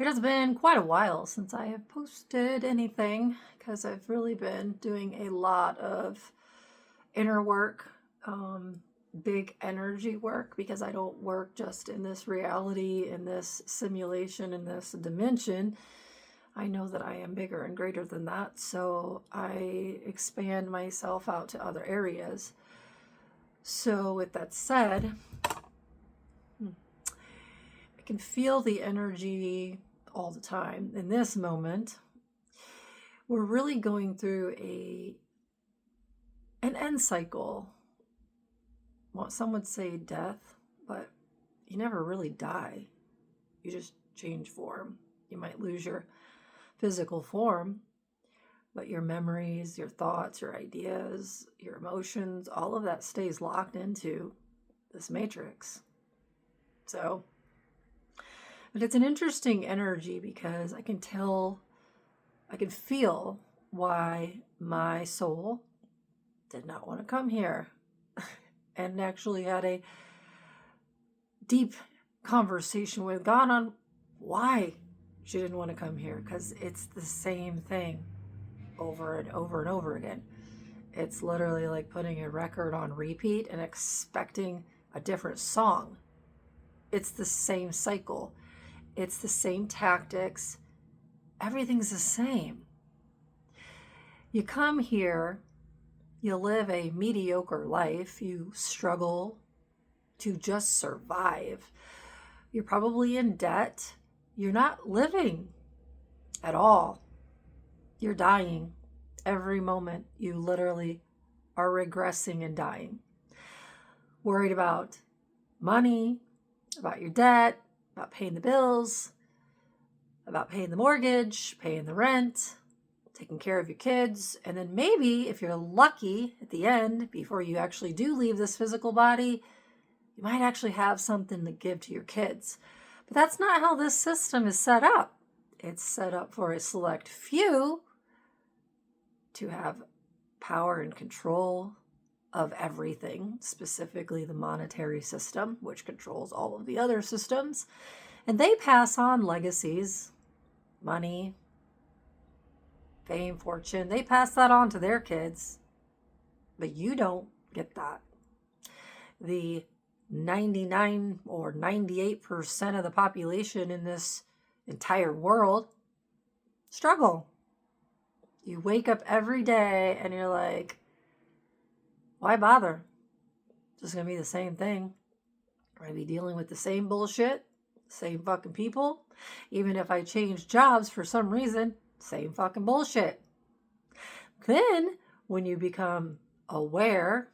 It has been quite a while since I have posted anything because I've really been doing a lot of inner work, big energy work, because I don't work just in this reality, in this simulation, in this dimension. I know that I am bigger and greater than that, so I expand myself out to other areas. So, with that said, I can feel the energy all the time. In this moment, we're really going through an end cycle. Well, some would say death, but you never really die. You just change form. You might lose your physical form, but your memories, your thoughts, your ideas, your emotions, all of that stays locked into this matrix. So, but it's an interesting energy because I can feel why my soul did not want to come here and actually had a deep conversation with God on why she didn't want to come here, because it's the same thing over and over and over again. It's literally like putting a record on repeat and expecting a different song. It's the same cycle. It's the same tactics. Everything's the same. You come here, you live a mediocre life, you struggle to just survive. You're probably in debt. You're not living at all. You're dying every moment. You literally are regressing and dying. Worried about money, about your debt, about paying the bills, about paying the mortgage, paying the rent, taking care of your kids, and then maybe, if you're lucky at the end, before you actually do leave this physical body, you might actually have something to give to your kids. But that's not how this system is set up. It's set up for a select few to have power and control of everything, specifically the monetary system, which controls all of the other systems. And they pass on legacies, money, fame, fortune. They pass that on to their kids, but you don't get that. The 99 or 98% of the population in this entire world struggle. You wake up every day and you're like, why bother? It's just going to be the same thing. I'm going to be dealing with the same bullshit, same fucking people. Even if I change jobs for some reason, same fucking bullshit. Then, when you become aware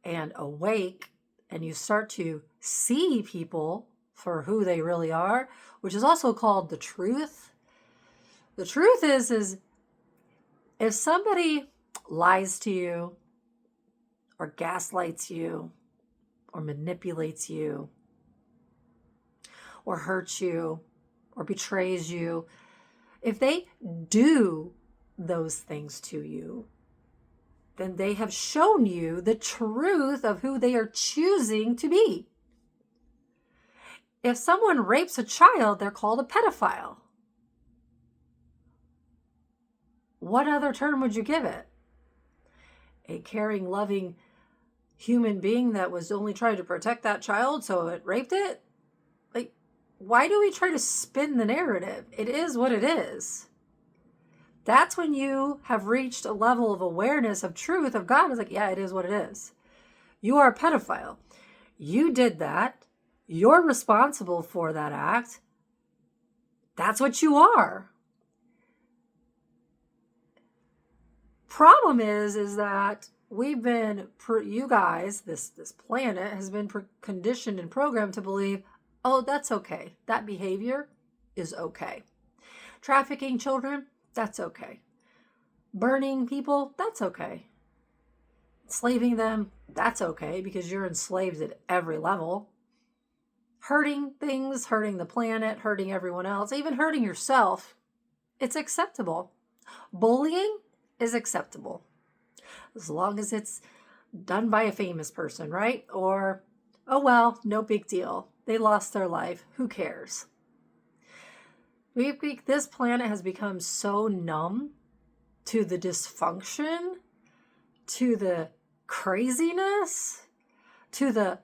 and awake and you start to see people for who they really are, which is also called the truth. The truth is if somebody lies to you or gaslights you or manipulates you or hurts you or betrays you, if they do those things to you, then they have shown you the truth of who they are choosing to be. If someone rapes a child, they're called a pedophile. What other term would you give it? A caring, loving human being that was only trying to protect that child, so it raped it? Like, why do we try to spin the narrative? It is what it is. That's when you have reached a level of awareness of truth of God. It's like, yeah, it is what it is. You are a pedophile. You did that. You're responsible for that act. That's what you are. Problem is that we've been, you guys, this planet has been conditioned and programmed to believe, oh, that's okay. That behavior is okay. Trafficking children, that's okay. Burning people, that's okay. Enslaving them, that's okay, because you're enslaved at every level. Hurting things, hurting the planet, hurting everyone else, even hurting yourself, it's acceptable. Bullying is acceptable, as long as it's done by a famous person, right? Or, oh well, no big deal. They lost their life. Who cares? This planet has become so numb to the dysfunction, to the craziness, to the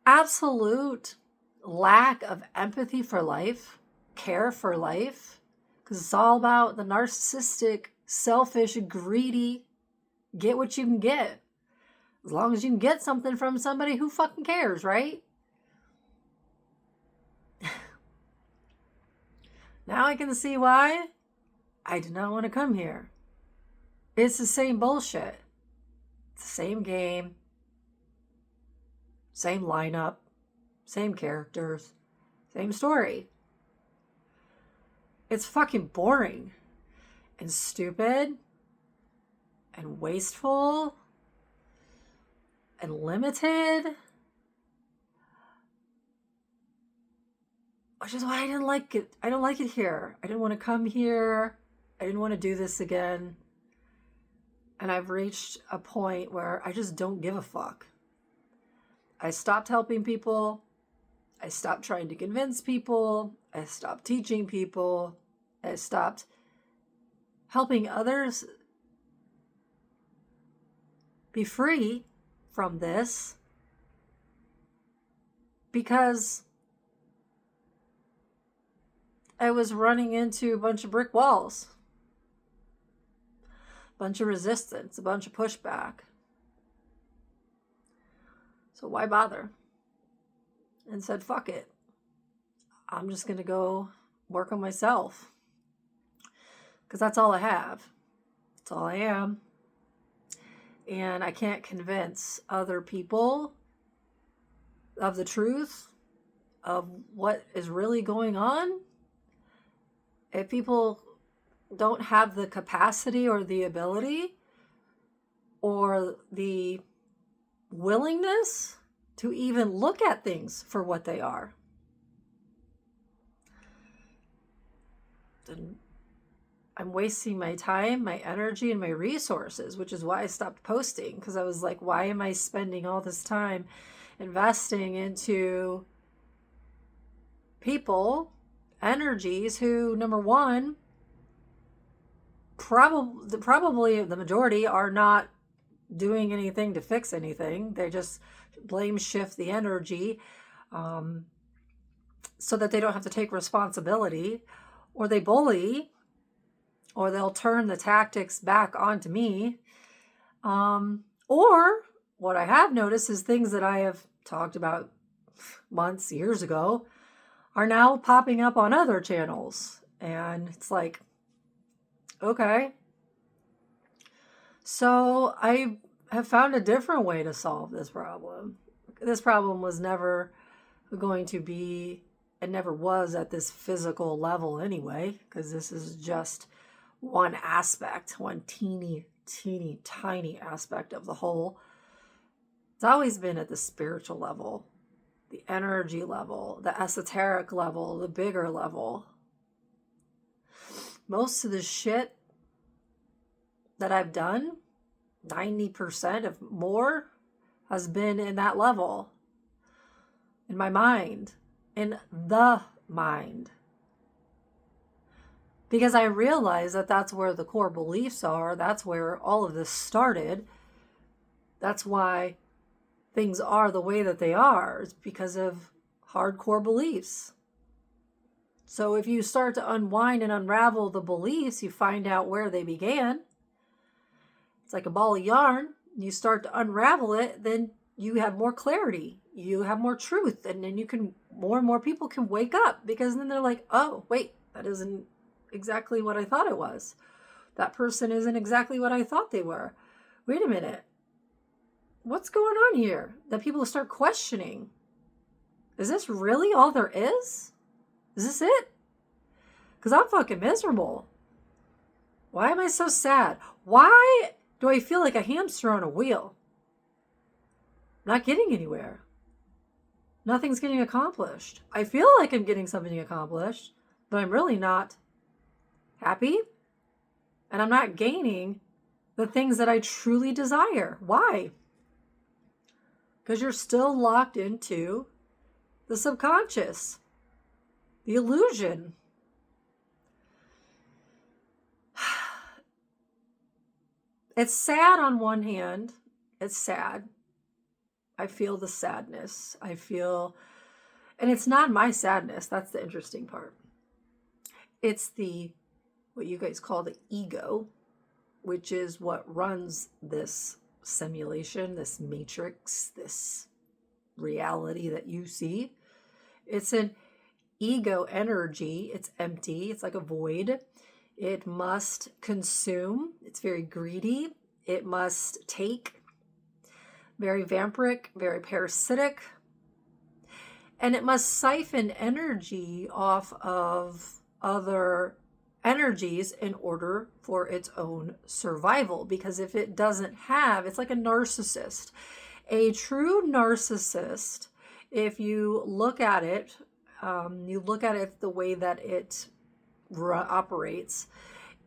absolute lack of empathy for life, care for life, because it's all about the narcissistic, selfish, greedy, get what you can get. As long as you can get something from somebody, who fucking cares, right? Now I can see why I did not want to come here. It's the same bullshit. It's the same game. Same lineup. Same characters. Same story. It's fucking boring. And stupid. And wasteful. And limited. Which is why I didn't like it. I don't like it here. I didn't want to come here. I didn't want to do this again. And I've reached a point where I just don't give a fuck. I stopped helping people. I stopped trying to convince people. I stopped teaching people. I stopped helping others be free from this because I was running into a bunch of brick walls, a bunch of resistance, a bunch of pushback. So why bother? And said, fuck it. I'm just going to go work on myself. Because that's all I have. That's all I am. And I can't convince other people of the truth of what is really going on. If people don't have the capacity or the ability or the willingness to even look at things for what they are, then I'm wasting my time, my energy, and my resources, which is why I stopped posting, because I was like, why am I spending all this time investing into people, energies who, number one, probably the majority are not doing anything to fix anything. They just blame shift the energy so that they don't have to take responsibility, or they bully, or they'll turn the tactics back onto me. Or what I have noticed is things that I have talked about months, years ago, are now popping up on other channels. And it's like, okay. So I have found a different way to solve this problem. This problem was never going to be, it never was at this physical level anyway, because this is just one aspect, one teeny, tiny aspect of the whole. It's always been at the spiritual level, the energy level, the esoteric level, the bigger level. Most of the shit that I've done, 90% of more, has been in that level. In my mind. In the mind. Because I realize that that's where the core beliefs are. That's where all of this started. That's why things are the way that they are. It's because of hardcore beliefs. So if you start to unwind and unravel the beliefs, you find out where they began. It's like a ball of yarn. You start to unravel it, then you have more clarity. You have more truth. And then more and more people can wake up, because then they're like, oh, wait, that isn't exactly what I thought it was. That person isn't exactly what I thought they were. Wait a minute. What's going on here? That people start questioning. Is this really all there is? Is this it? Because I'm fucking miserable. Why am I so sad? Why do I feel like a hamster on a wheel? Not getting anywhere. Nothing's getting accomplished. I feel like I'm getting something accomplished, but I'm really not happy. And I'm not gaining the things that I truly desire. Why? Because you're still locked into the subconscious, the illusion It's sad on one hand. It's sad. I feel the sadness. And it's not my sadness. That's the interesting part. It's what you guys call the ego, which is what runs this simulation, this matrix, this reality that you see. It's an ego energy. It's empty. It's like a void. It must consume. It's very greedy. It must take. Very vampiric, very parasitic. And it must siphon energy off of other energies in order for its own survival. Because if it doesn't have, it's like a narcissist. A true narcissist, if you look at it the way that it operates,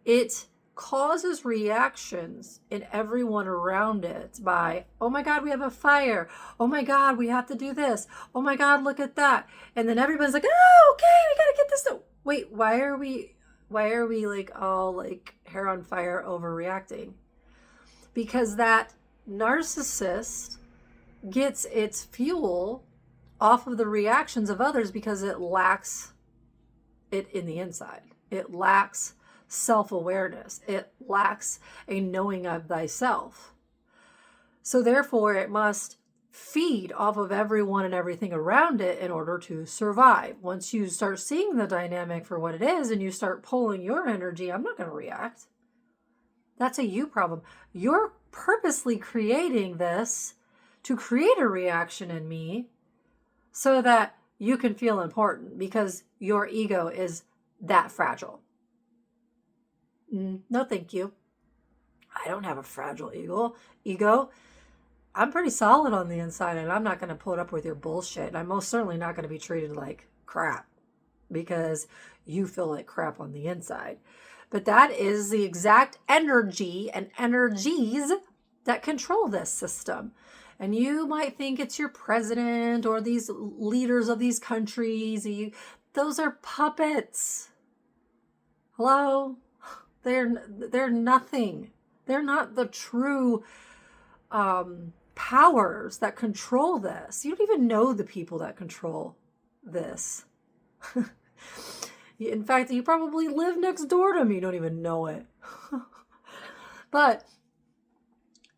it causes reactions in everyone around it by, oh my God, we have a fire. Oh my God, we have to do this. Oh my God, look at that. And then everyone's like, oh, okay, we got to get this done. Wait, why are we like all like hair on fire overreacting? Because that narcissist gets its fuel off of the reactions of others because it lacks it in the inside. It lacks self-awareness. It lacks a knowing of thyself. So therefore it must feed off of everyone and everything around it in order to survive. Once you start seeing the dynamic for what it is and you start pulling your energy, I'm not going to react. That's a you problem. You're purposely creating this to create a reaction in me so that you can feel important because your ego is that fragile. No, thank you. I don't have a fragile ego. I'm pretty solid on the inside, and I'm not going to put up with your bullshit. And I'm most certainly not going to be treated like crap because you feel like crap on the inside. But that is the exact energy and energies that control this system. And you might think it's your president or these leaders of these countries. Those are puppets. Hello? They're nothing. They're not the true powers that control this. You don't even know the people that control this. In fact, you probably live next door to them. You don't even know it. But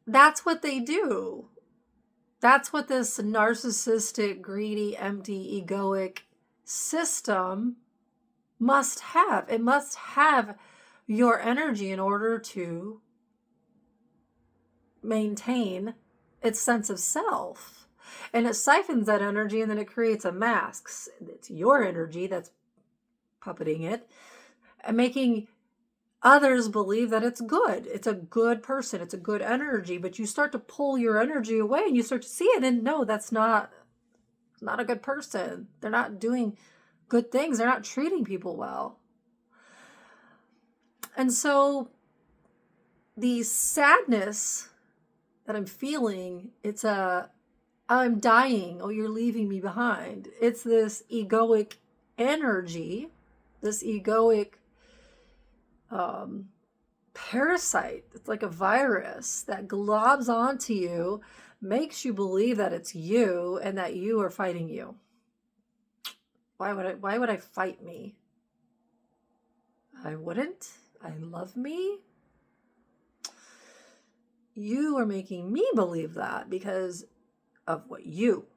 that's what they do. That's what this narcissistic, greedy, empty, egoic system must have. It must have your energy in order to maintain its sense of self. And it siphons that energy and then it creates a mask. It's your energy that's puppeting it and making others believe that it's good. It's a good person. It's a good energy. But you start to pull your energy away and you start to see it and no, that's not a good person. They're not doing good things. They're not treating people well. And so the sadness that I'm feeling, I'm dying. Oh, you're leaving me behind. It's this egoic energy, this egoic parasite. It's like a virus that globs onto you, makes you believe that it's you and that you are fighting you. Why would I fight me? I wouldn't. I love me. You are making me believe that because of what you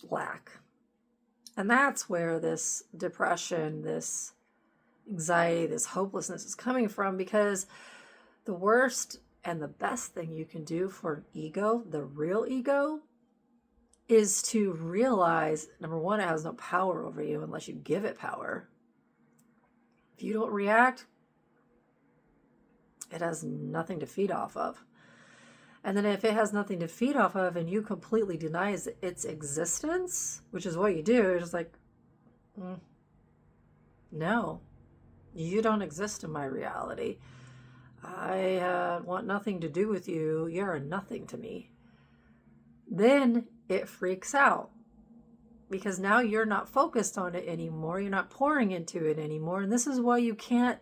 lack. And that's where this depression, this anxiety, this hopelessness is coming from, because the worst and the best thing you can do for an ego, the real ego, is to realize, number one, it has no power over you unless you give it power. If you don't react, it has nothing to feed off of. And then if it has nothing to feed off of and you completely deny its existence, which is what you do, you're just like, no, you don't exist in my reality. I want nothing to do with you. You're a nothing to me. Then it freaks out because now you're not focused on it anymore. You're not pouring into it anymore. And this is why you can't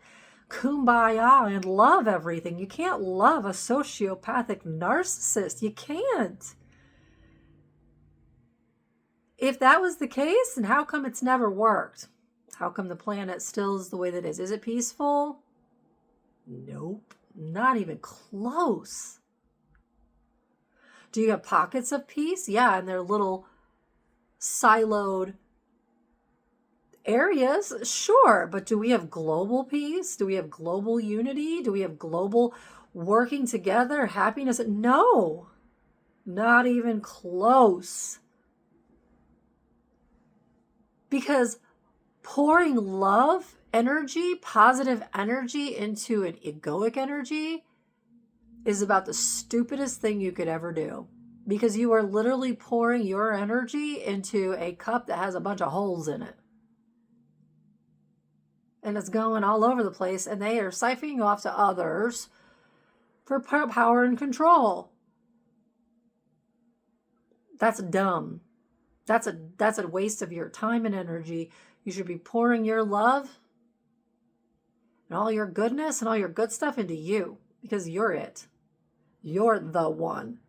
kumbaya and love everything. You can't love a sociopathic narcissist. You can't. If that was the case, then how come it's never worked? How come the planet still is the way that it is? Is it peaceful? Nope, not even close. Do you have pockets of peace? Yeah, and they're little siloed areas, sure, but do we have global peace? Do we have global unity? Do we have global working together, happiness? No, not even close. Because pouring love energy, positive energy into an egoic energy is about the stupidest thing you could ever do. Because you are literally pouring your energy into a cup that has a bunch of holes in it. And it's going all over the place, and they are siphoning off to others for power and control. That's dumb. That's a waste of your time and energy. You should be pouring your love and all your goodness and all your good stuff into you, because you're it. You're the one.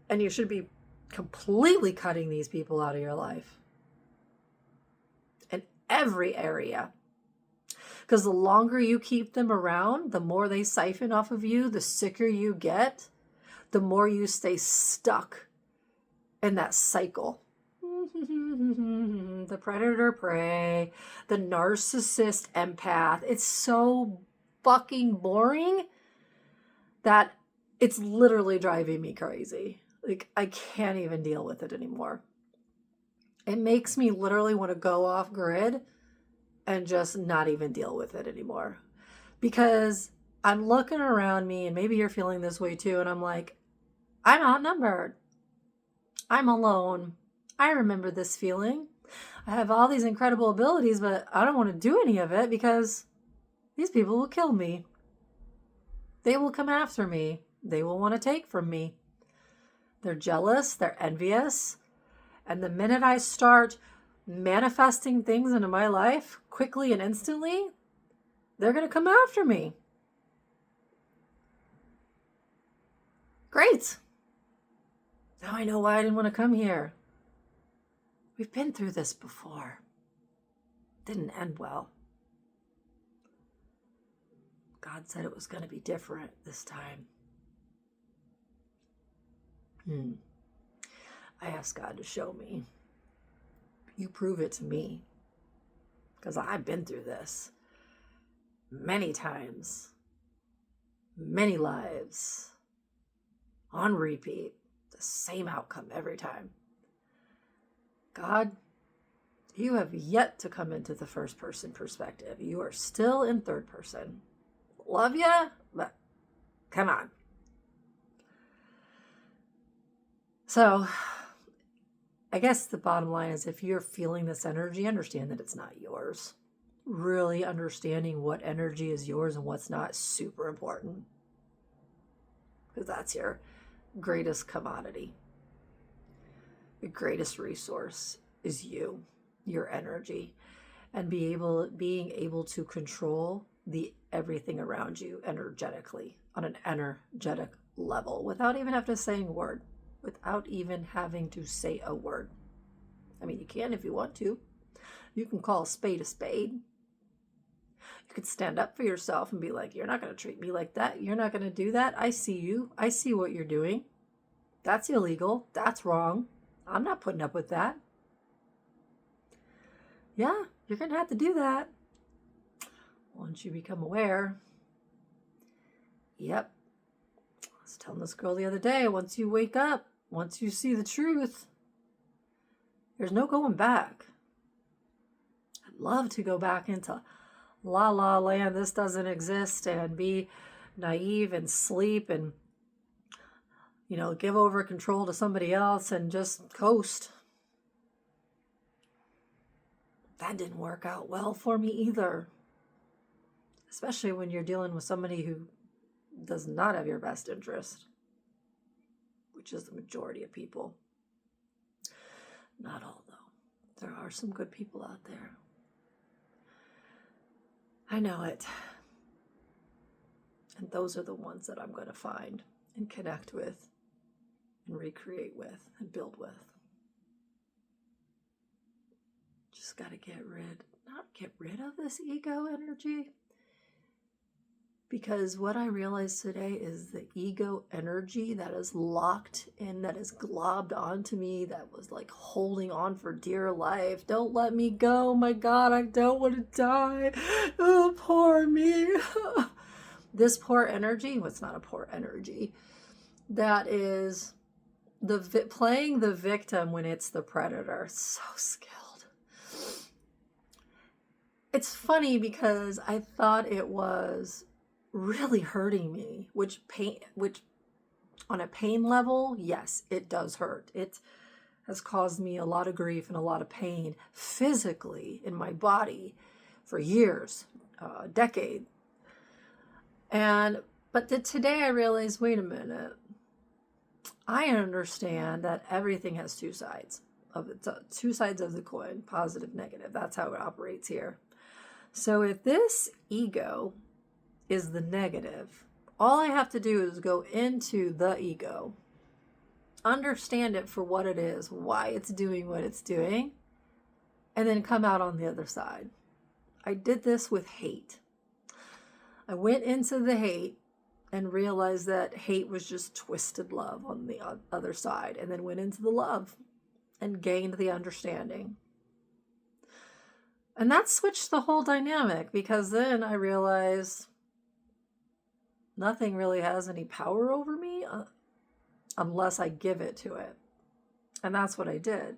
And you should be completely cutting these people out of your life. In every area. Because the longer you keep them around, the more they siphon off of you, the sicker you get, the more you stay stuck in that cycle. The predator prey, the narcissist empath. It's so fucking boring that it's literally driving me crazy. Like, I can't even deal with it anymore. It makes me literally want to go off grid and just not even deal with it anymore. Because I'm looking around me, and maybe you're feeling this way too, and I'm like, I'm outnumbered. I'm alone. I remember this feeling. I have all these incredible abilities, but I don't want to do any of it because these people will kill me. They will come after me. They will want to take from me. They're jealous. They're envious. And the minute I start manifesting things into my life quickly and instantly, they're going to come after me. Great. Now I know why I didn't want to come here. We've been through this before. Didn't end well. God said it was going to be different this time. I asked God to show me. You prove it to me. Because I've been through this many times. Many lives. On repeat. The same outcome every time. God, you have yet to come into the first person perspective. You are still in third person. Love ya, but come on. So, I guess the bottom line is, if you're feeling this energy, understand that it's not yours. Really understanding what energy is yours and what's not is super important. Because that's your greatest commodity. The greatest resource is you, your energy, and being able to control the everything around you energetically on an energetic level without even having to say a word, without even having to say a word. I mean, you can if you want to. You can call a spade a spade. You could stand up for yourself and be like, you're not going to treat me like that. You're not going to do that. I see you. I see what you're doing. That's illegal. That's wrong. I'm not putting up with that. Yeah, you're going to have to do that. Once you become aware. Yep. I was telling this girl the other day, once you wake up, once you see the truth, there's no going back. I'd love to go back into la la land, this doesn't exist, and be naive and sleep and give over control to somebody else and just coast. That didn't work out well for me either. Especially when you're dealing with somebody who does not have your best interest, which is the majority of people. Not all, though. There are some good people out there. I know it. And those are the ones that I'm going to find and connect with and recreate with and build with. Just got to not get rid of this ego energy. Because what I realized today is the ego energy that is locked in, that is globbed onto me, that was like holding on for dear life. Don't let me go. My God, I don't want to die. Oh, poor me. This poor energy, well, it's not a poor energy. That is playing the victim when it's the predator. So skilled. It's funny because I thought it was really hurting me, which on a pain level, yes, it does hurt. It has caused me a lot of grief and a lot of pain physically in my body for years, a decade. But today I realized, wait a minute, I understand that everything has two sides of the coin, positive, negative. That's how it operates here. So if this ego is the negative, all I have to do is go into the ego, understand it for what it is, why it's doing what it's doing, and then come out on the other side. I did this with hate. I went into the hate and realized that hate was just twisted love on the other side, and then went into the love and gained the understanding. And that switched the whole dynamic, because then I realized nothing really has any power over me unless I give it to it. And that's what I did.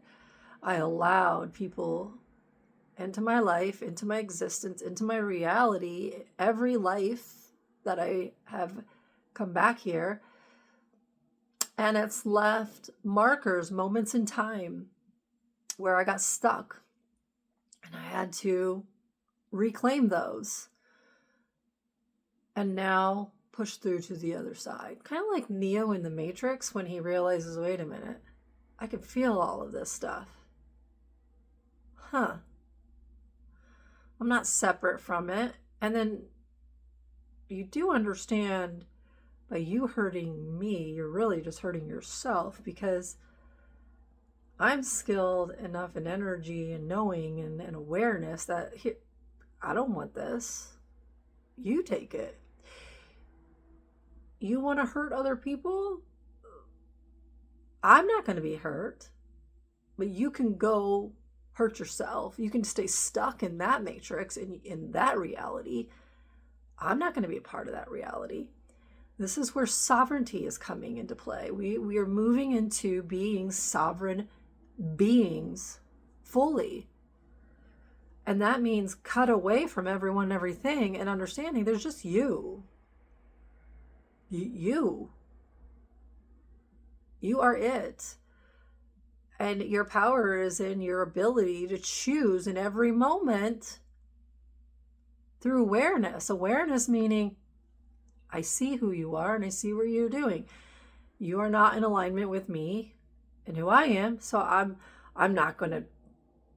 I allowed people into my life, into my existence, into my reality, every life that I have come back here. And it's left markers, moments in time where I got stuck. And I had to reclaim those. And now push through to the other side. Kind of like Neo in the Matrix when he realizes, wait a minute, I can feel all of this stuff. I'm not separate from it. And then you do understand, by you hurting me, you're really just hurting yourself, because I'm skilled enough in energy and knowing and awareness that I don't want this. You take it. You want to hurt other people? I'm not going to be hurt. But you can go hurt yourself. You can stay stuck in that matrix, in that reality. I'm not going to be a part of that reality. This is where sovereignty is coming into play. We are moving into being sovereign beings fully. And that means cut away from everyone and everything, and understanding there's just you. You are it. And your power is in your ability to choose in every moment through awareness. Awareness meaning, I see who you are and I see what you're doing. You are not in alignment with me and who I am, so I'm not going to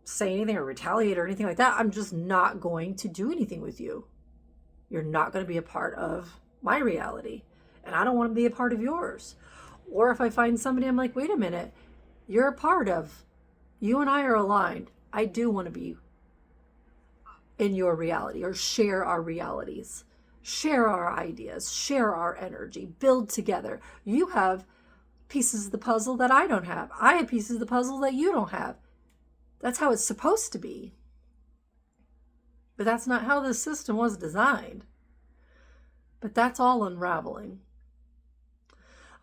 say anything or retaliate or anything like that. I'm just not going to do anything with you. You're not going to be a part of my reality, and I don't want to be a part of yours. Or if I find somebody, I'm like, wait a minute, you're a part of, you and I are aligned. I do want to be in your reality, or share our realities, share our ideas, share our energy, build together. You have pieces of the puzzle that I don't have. I have pieces of the puzzle that you don't have. That's how it's supposed to be. But that's not how this system was designed. But that's all unraveling.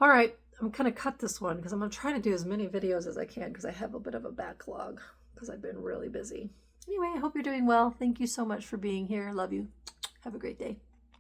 All right, I'm going to cut this one because I'm going to try to do as many videos as I can, because I have a bit of a backlog because I've been really busy. Anyway, I hope you're doing well. Thank you so much for being here. Love you. Have a great day.